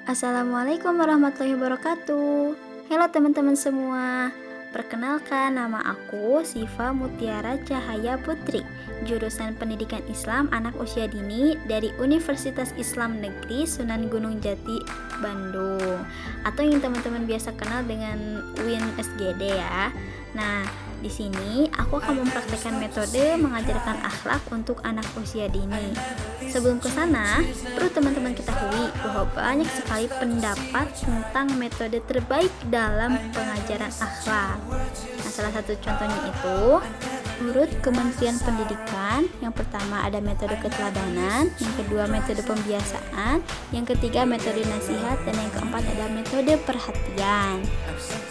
Assalamualaikum warahmatullahi wabarakatuh. Halo teman-teman semua. Perkenalkan, nama aku Siva Mutiara Cahaya Putri, jurusan Pendidikan Islam Anak Usia Dini dari Universitas Islam Negeri Sunan Gunung Jati, Bandung, atau yang teman-teman biasa kenal dengan UIN SGD ya. Nah, di sini aku akan mempraktekkan metode mengajarkan akhlak untuk anak usia dini. Sebelum ke sana, perlu teman-teman ketahui bahwa banyak sekali pendapat tentang metode terbaik dalam pengajaran akhlak. Nah, salah satu contohnya itu menurut Kementerian Pendidikan, yang pertama ada metode keteladanan, yang kedua metode pembiasaan, yang ketiga metode nasihat, dan yang keempat ada metode perhatian.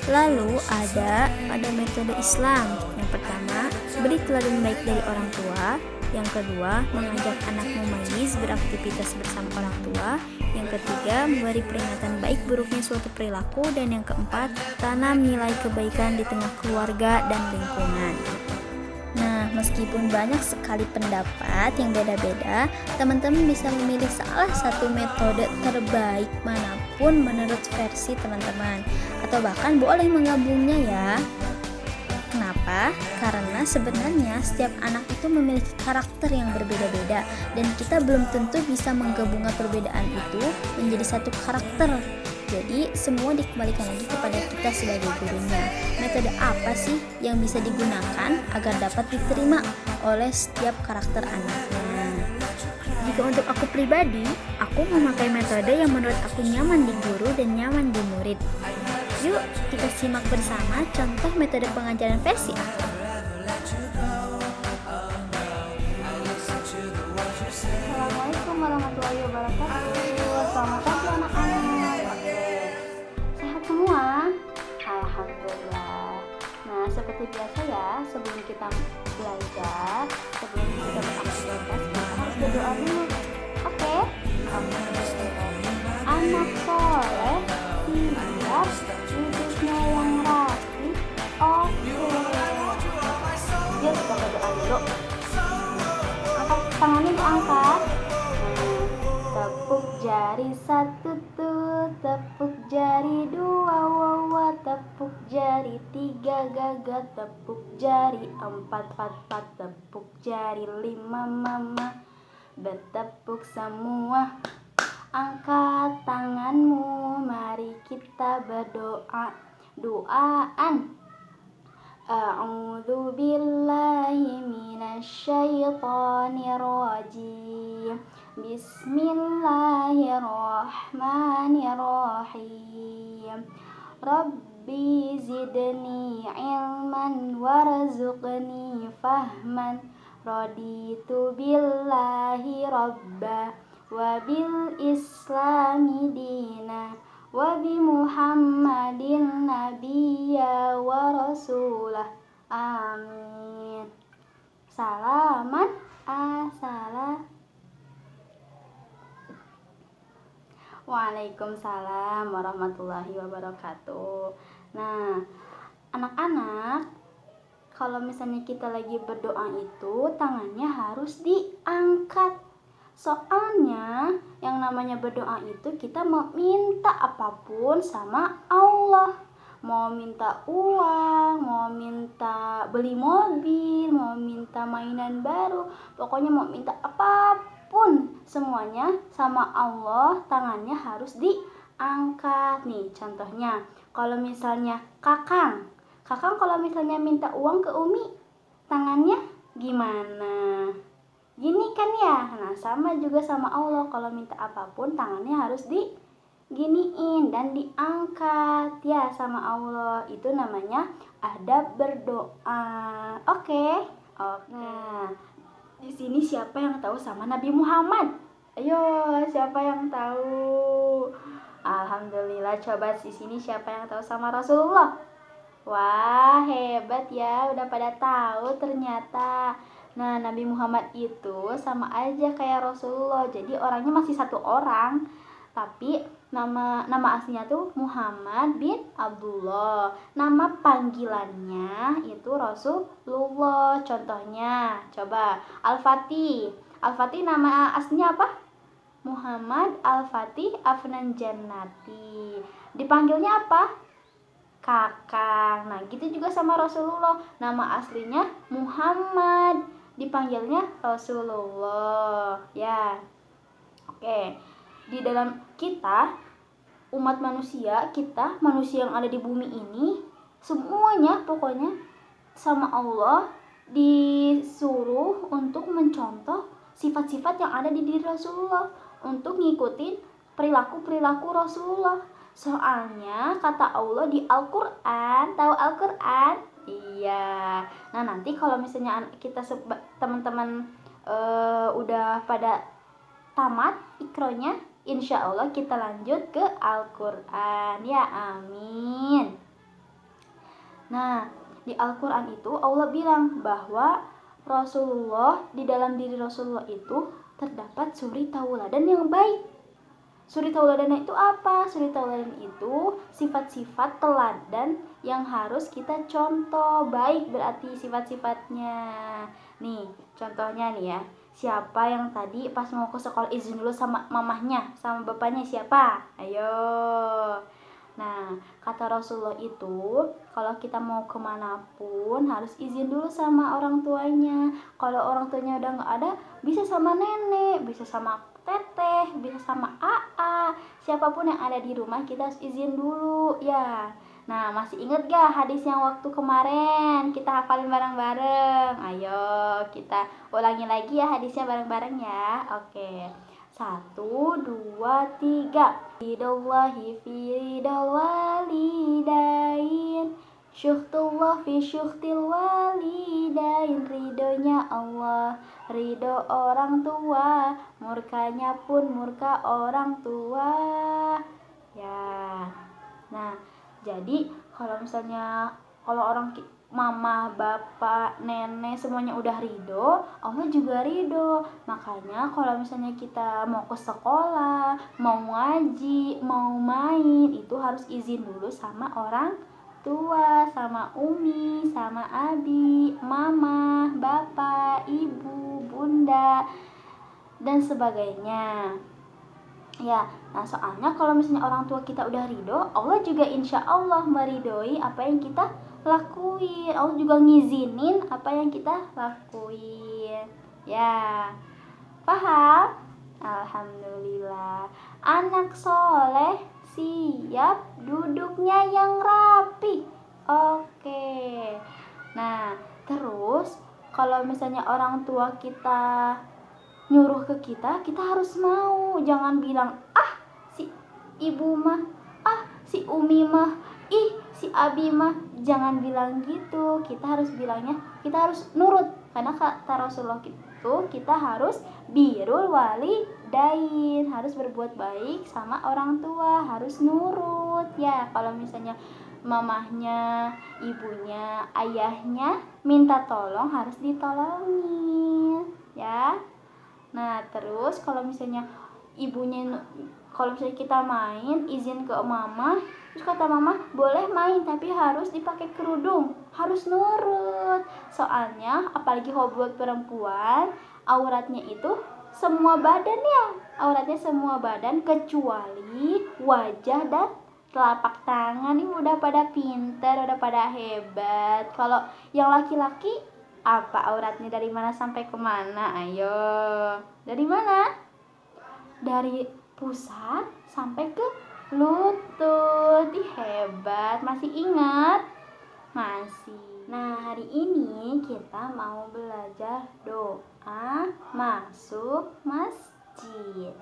Lalu ada metode Islam. Yang pertama, beri teladan baik dari orang tua. Yang kedua, mengajak anak mumayyiz beraktivitas bersama orang tua. Yang ketiga, memberi peringatan baik buruknya suatu perilaku. Dan yang keempat, tanam nilai kebaikan di tengah keluarga dan lingkungan. Nah, meskipun banyak sekali pendapat yang beda-beda, teman-teman bisa memilih salah satu metode terbaik manapun menurut versi teman-teman, atau bahkan boleh menggabungnya ya. Kenapa? Karena sebenarnya setiap anak itu memiliki karakter yang berbeda-beda, dan kita belum tentu bisa menggabungkan perbedaan itu menjadi satu karakter. Jadi semua dikembalikan lagi kepada kita sebagai gurunya. Metode apa sih yang bisa digunakan agar dapat diterima oleh setiap karakter anaknya? Jika untuk aku pribadi, aku memakai metode yang menurut aku nyaman di guru dan nyaman di murid. Yuk kita simak bersama contoh metode pengajaran versi aku. Assalamualaikum warahmatullahi wabarakatuh. Selamat pagi anak-anak. Sehat semua? Alhamdulillah. Nah, seperti biasa ya, sebelum kita belajar, sebelum kita beraktivitas, kita harus berdoa dulu. Oke? Anak soleh siap, duduknya yang rapi. Oke. Yuk kita berdoa dulu. Angkat tangannya, diangkat. Tepuk jari satu tuh, tepuk jari dua wawa, tepuk jari tiga gaga, tepuk jari empat pat pat, tepuk jari lima mama. Bertepuk semua, angkat tanganmu, mari kita berdoa. Doaan. A'udzu billahi minasyaitonir rajim. Bismillahirrahmanirrahim. Rabbi zidni ilman warzuqni fahman. Raditu billahi rabba wa bil islami dina wa bi Muhammadin nabiyya wa rasulah. Amin. Salaman. Waalaikumsalam warahmatullahi wabarakatuh. Nah, anak-anak, kalau misalnya kita lagi berdoa itu tangannya harus diangkat. Soalnya yang namanya berdoa itu kita mau minta apapun sama Allah. Mau minta uang, mau minta beli mobil, mau minta mainan baru, pokoknya mau minta apapun, semuanya sama Allah tangannya harus diangkat. Nih contohnya, kalau misalnya Kakang kalau misalnya minta uang ke Umi, tangannya gimana? Gini kan ya. Nah, sama juga sama Allah, kalau minta apapun tangannya harus diginiin dan diangkat ya sama Allah. Itu namanya adab berdoa. Oke. Nah, di sini siapa yang tahu sama Nabi Muhammad? Ayo, siapa yang tahu? Alhamdulillah. Coba di sini siapa yang tahu sama Rasulullah? Wah, hebat ya, udah pada tahu ternyata. Nah, Nabi Muhammad itu sama aja kayak Rasulullah. Jadi orangnya masih satu orang, tapi nama aslinya tuh Muhammad bin Abdullah. Nama panggilannya itu Rasulullah. Contohnya, coba Al-Fatih. Al-Fatih nama aslinya apa? Muhammad Al-Fatih Afnan Jannati. Dipanggilnya apa? Kakang. Nah, gitu juga sama Rasulullah. Nama aslinya Muhammad, dipanggilnya Rasulullah. Ya. Oke. Di dalam kita, umat manusia, kita manusia yang ada di bumi ini, semuanya pokoknya sama Allah disuruh untuk mencontoh sifat-sifat yang ada di diri Rasulullah, untuk ngikutin perilaku-perilaku Rasulullah. Soalnya kata Allah di Al-Quran, tahu Al-Quran? Iya. Nah, nanti kalau misalnya kita teman-teman udah pada tamat ikronya, insya Allah kita lanjut ke Al-Quran. Ya, amin. Nah, di Al-Quran itu Allah bilang bahwa Rasulullah, di dalam diri Rasulullah itu terdapat suri tauladan yang baik. Suri tauladan itu apa? Suri tauladan itu sifat-sifat teladan yang harus kita contoh. Baik berarti sifat-sifatnya. Nih, contohnya nih ya. Siapa yang tadi pas mau ke sekolah izin dulu sama mamahnya, sama bapaknya siapa? Ayo. Nah, kata Rasulullah itu, kalau kita mau kemanapun harus izin dulu sama orang tuanya. Kalau orang tuanya udah nggak ada, bisa sama nenek, bisa sama teteh, bisa sama AA. Siapapun yang ada di rumah kita harus izin dulu, ya. Nah, masih inget gak hadis yang waktu kemarin kita hafalin bareng-bareng? Ayo, kita ulangi lagi ya hadisnya bareng-bareng ya. Oke. 1, 2, 3. Ridallahi fi ridal walidain, syuhtullah fi syuhtil walidain. Ridhonya Allah, ridho orang tua, murkanya pun murka orang tua. Ya. Nah, jadi kalau misalnya orang mama, bapak, nenek semuanya udah ridho, Allah juga ridho. Makanya kalau misalnya kita mau ke sekolah, mau ngaji, mau main, itu harus izin dulu sama orang tua, sama umi, sama abi, mama, bapak, ibu, bunda, dan sebagainya. Ya, nah soalnya kalau misalnya orang tua kita udah ridho, Allah juga insya Allah meridhoi apa yang kita lakuin. Allah juga ngizinin apa yang kita lakuin. Ya, paham? Alhamdulillah. Anak soleh siap duduknya yang rapi. Oke. Nah, terus kalau misalnya orang tua kita nyuruh ke kita harus mau. Jangan bilang, si ibu mah, si umi mah, si abi mah. Jangan bilang gitu. Kita harus bilangnya, kita harus nurut. Karena kata Rasulullah itu, kita harus birrul walidain, harus berbuat baik sama orang tua, harus nurut. Ya, kalau misalnya mamahnya, ibunya, ayahnya minta tolong, harus ditolongin. Ya. Nah, terus kalau misalnya kalau misalnya kita main, izin ke mama, terus kata mama, boleh main tapi harus dipakai kerudung, harus nurut. Soalnya apalagi buat perempuan, auratnya itu semua badan ya. Auratnya semua badan kecuali wajah dan telapak tangan. Ini udah pada pinter, udah pada hebat. Kalau yang laki-laki, apa auratnya dari mana sampai kemana? Ayo, dari mana? Dari pusat sampai ke lutut. Hebat, masih ingat? Masih. Nah, hari ini kita mau belajar doa masuk masjid.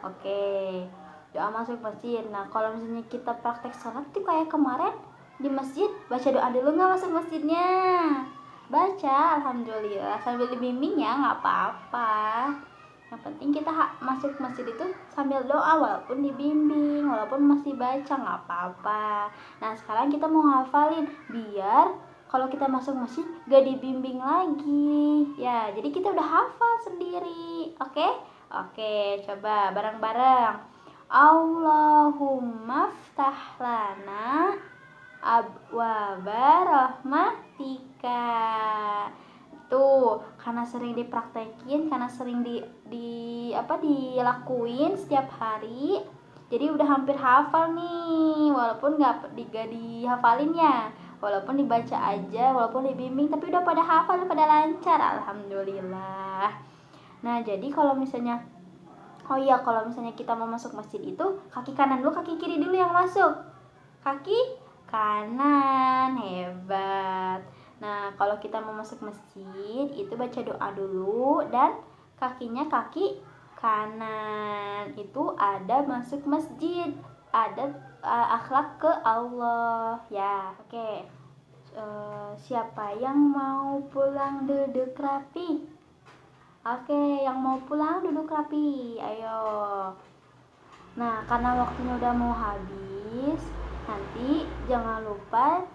Oke, doa masuk masjid. Nah, kalau misalnya kita praktek sholat tuh kayak kemarin di masjid, baca doa dulu nggak masuk masjidnya? Baca, alhamdulillah, sambil dibimbing ya, nggak apa-apa. Yang penting kita masuk masjid itu sambil doa, walaupun dibimbing, walaupun masih baca, nggak apa-apa. Nah, sekarang kita mau ngafalin biar kalau kita masuk masjid gak dibimbing lagi. Ya, jadi kita udah hafal sendiri. Oke? Oke, coba bareng-bareng. Allahumma ftah lana abwaba rahmatika. Tuh, karena sering dipraktekin, karena sering dilakuin setiap hari, jadi udah hampir hafal nih, walaupun nggak dihafalin ya, walaupun dibaca aja, walaupun dibimbing, tapi udah pada hafal, udah pada lancar, alhamdulillah. Nah, jadi kalau misalnya kita mau masuk masjid itu, kaki kanan dulu, kaki kiri dulu yang masuk. Kaki kanan, hebat. Nah, kalau kita mau masuk masjid itu baca doa dulu, dan kakinya kaki kanan. Itu ada masuk masjid, ada akhlak ke Allah ya. Oke. Siapa yang mau pulang duduk rapi? Oke, yang mau pulang duduk rapi, ayo. Nah, karena waktunya udah mau habis, nanti jangan lupa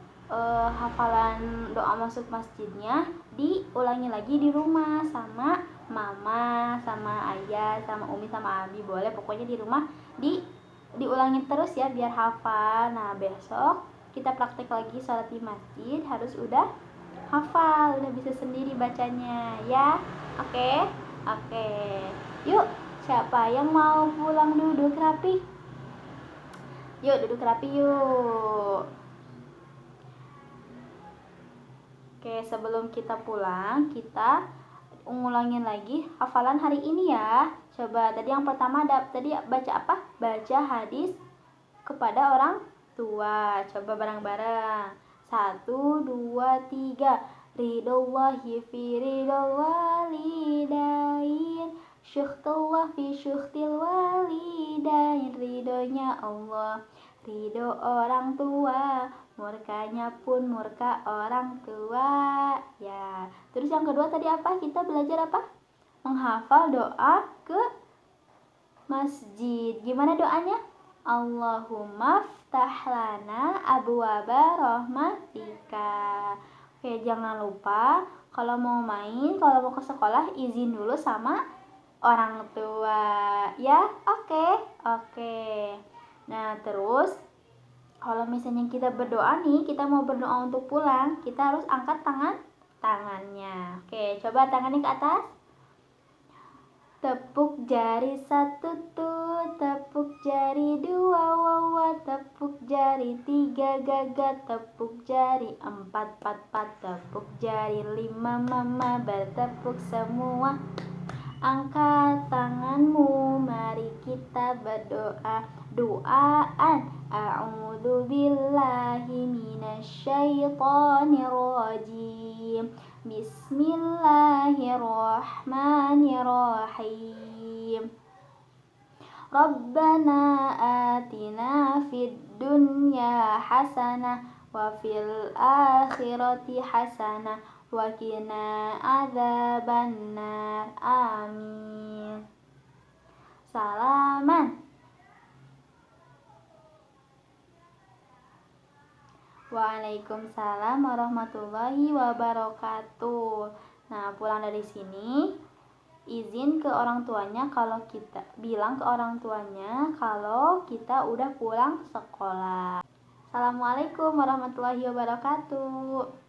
hafalan doa masuk masjidnya diulangi lagi di rumah sama mama, sama ayah, sama umi, sama abi, boleh. Pokoknya di rumah diulangi terus ya biar hafal. Nah, besok kita praktek lagi sholat di masjid, harus udah hafal, udah bisa sendiri bacanya ya. Oke. Yuk, siapa yang mau pulang duduk rapi? Yuk, duduk rapi yuk. Oke, sebelum kita pulang, kita ngulangin lagi hafalan hari ini ya. Coba tadi yang pertama tadi baca apa? Baca hadis kepada orang tua. Coba bareng-bareng. 1, 2, 3. Ridallahi fi ridal walidain, syuhtillah fi syuhtil walidain. Ridhonya Allah, ridho orang tua, murkanya pun murka orang tua ya. Terus yang kedua tadi apa? Kita belajar apa? Menghafal doa ke masjid. Gimana doanya? Allahumma ftah lana abwaba rahmatika. Oke, jangan lupa kalau mau main, kalau mau ke sekolah, izin dulu sama orang tua ya. Oke. Nah, terus kalau misalnya kita berdoa nih, kita mau berdoa untuk pulang, kita harus angkat tangannya. Oke, coba tangannya ke atas. Tepuk jari 1 tuh, tepuk jari 2 wawa, tepuk jari 3 gagat, tepuk jari 4 pat pat, tepuk jari 5 mama, bertepuk semua. Angkat tanganmu, mari kita berdoa. Doaan, a'udzu billahi minasyaitonir rajim. Bismillahirrahmanirrahim. Rabbana atina fid dunya hasanah wa fil akhirati hasanah wa qina adzabannar. Amin. Salaman. Waalaikumsalam warahmatullahi wabarakatuh. Nah, pulang dari sini izin ke orang tuanya, kalau kita bilang ke orang tuanya kalau kita udah pulang sekolah. Assalamualaikum warahmatullahi wabarakatuh.